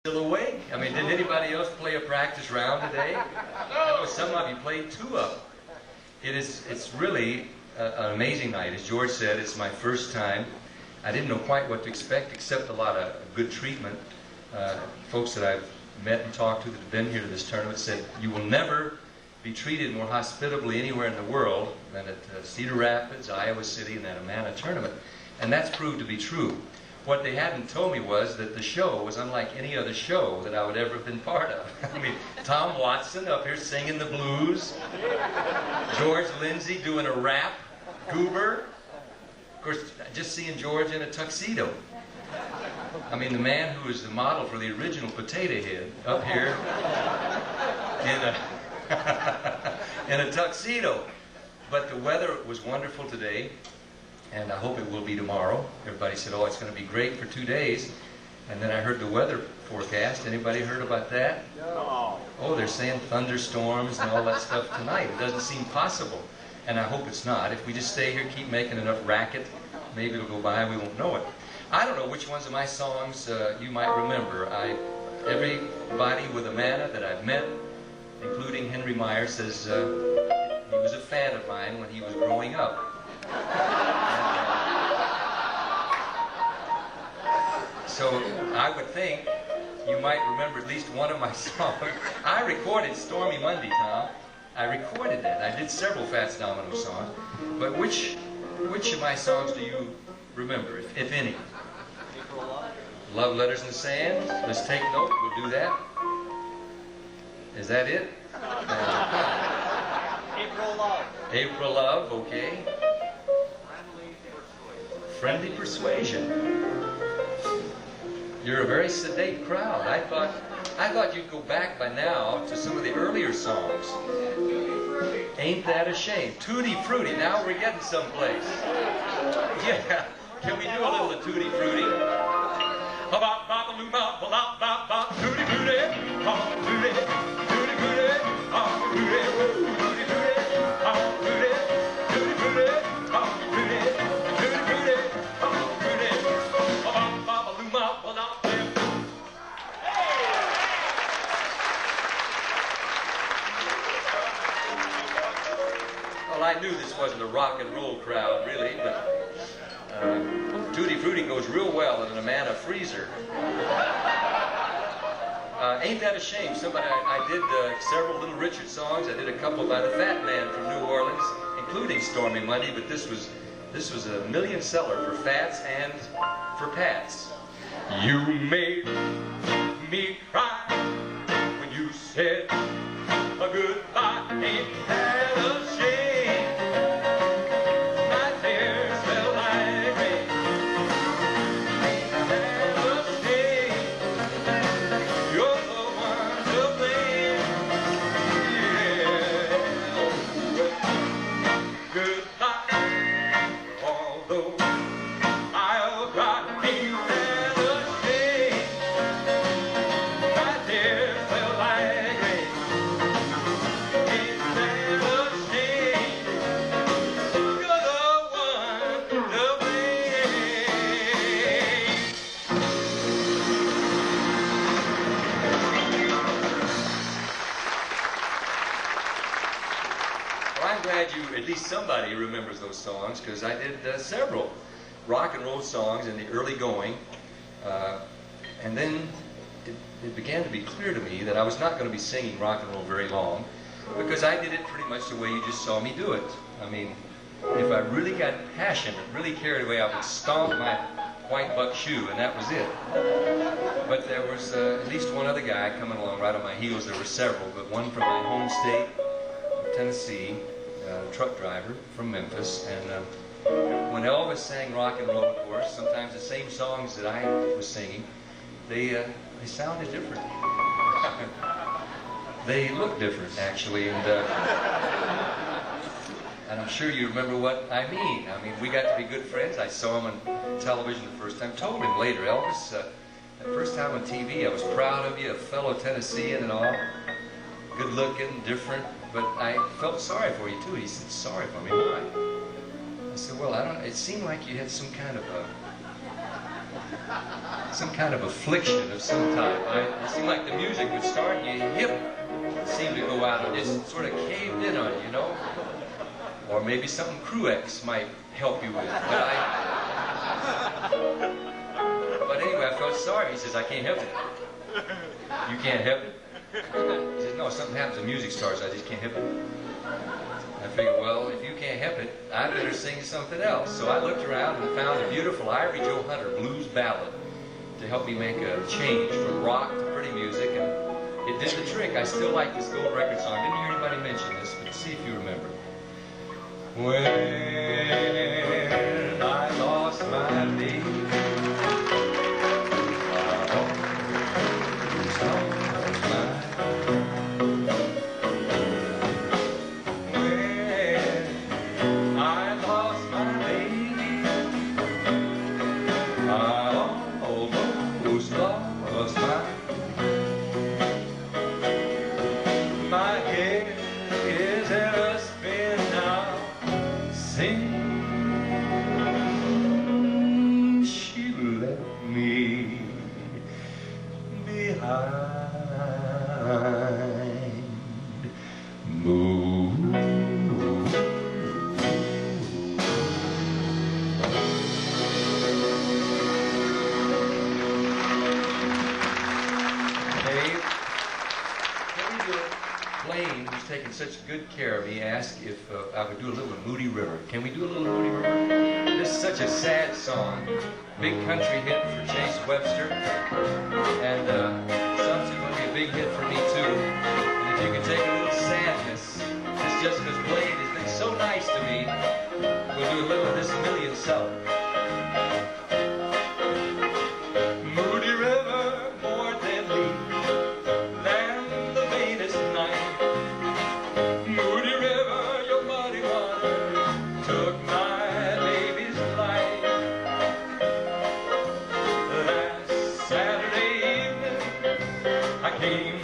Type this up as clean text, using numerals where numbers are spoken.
Still awake? I mean, did anybody else play a practice round today? I know some of you played two of them. It's really an amazing night. As George said, it's my first time. I didn't know quite what to expect, except a lot of good treatment. Folks that I've met and talked to that have been here to this tournament said, you will never be treated more hospitably anywhere in the world than at Cedar Rapids, Iowa City, and that Amana tournament. And that's proved to be true. What they hadn't told me was that the show was unlike any other show that I would ever have been part of. I mean, Tom Watson up here singing the blues, George Lindsay doing a rap, Goober. Of course, just seeing George in a tuxedo. I mean, the man who was the model for the original Potato Head up here in a tuxedo. But the weather was wonderful today. And I hope it will be tomorrow. Everybody said, oh, it's going to be great for 2 days. And then I heard the weather forecast. Anybody heard about that? No. Oh, they're saying thunderstorms and all that stuff tonight. It doesn't seem possible. And I hope it's not. If we just stay here, keep making enough racket, maybe it'll go by and we won't know it. I don't know which ones of my songs you might remember. Everybody with Amana that I've met, including Henry Meyer, says he was a fan of mine when he was growing up. So I would think you might remember at least one of my songs. I recorded Stormy Monday, Tom. I recorded that. I did several Fats Domino songs. But which of my songs do you remember, if any? Love Letters in the Sand. Let's take note. We'll do that. Is that it? April Love. April Love, okay. Friendly Persuasion. You're a very sedate crowd. I thought you'd go back by now to some of the earlier songs. Ain't That a Shame? Tooty Fruity. Now we're getting someplace. Yeah. Can we do a little of Tooty Fruity? Bop bop loo bop bop bop bop Tooty Fruity. Oh, Tooty Tooty Fruity. Oh, Tooty Tooty Fruity. Oh, Tooty Tooty Fruity. Oh, Tooty Tooty Fruity. Oh, Tooty. Bop bop loo bop bop. Well, I knew this wasn't a rock and roll crowd, really, but Tutti Frutti goes real well in an Amana freezer. Ain't That a Shame? I did several Little Richard songs. I did a couple by the Fat Man from New Orleans, including Stormy Monday, but this was a million seller for Fats and for Pats. You made me cry when you said a goodbye. Ain't that a shame? At least somebody remembers those songs, because I did several rock and roll songs in the early going, and then it began to be clear to me that I was not going to be singing rock and roll very long, because I did it pretty much the way you just saw me do it. I mean, if I really got passionate, really carried away, I would stomp my white buck shoe, and that was it. But there was at least one other guy coming along right on my heels. There were several, but one from my home state of Tennessee, truck driver from Memphis, and when Elvis sang rock and roll, of course, sometimes the same songs that I was singing, they sounded different. They looked different, actually, and I'm sure you remember what I mean. I mean, we got to be good friends. I saw him on television the first time. Told him later, Elvis, that first time on TV, I was proud of you, a fellow Tennessean and all, good looking, different. But I felt sorry for you, too. He said, sorry for me, why? I said, well, I don't know. It seemed like you had some kind of a some kind of affliction of some type. It seemed like the music would start and your hip seemed to go out and just sort of caved in on you, you know? Or maybe something Cruex might help you with. But anyway, I felt sorry. He says, I can't help it. You can't help it? He says, no, if something happens to music stars, I just can't help it. I figured, well, if you can't help it, I better sing something else. So I looked around and found a beautiful Ivory Joe Hunter blues ballad to help me make a change from rock to pretty music, and it did the trick. I still like this gold record song. Didn't hear anybody mention this, but see if you remember. When I lost my baby, taking such good care of me, asked if I would do a little Moody River. Can we do a little Moody River? This is such a sad song. Big country hit for Chase Webster. And something's going to be a big hit for me too. And if you can take a little sadness, it's just because Blade has been so nice to me, we'll do a little of this Million South. Moody River, more deadly than the vainest night. Moody River, your muddy water took my baby's life. Last Saturday evening, I came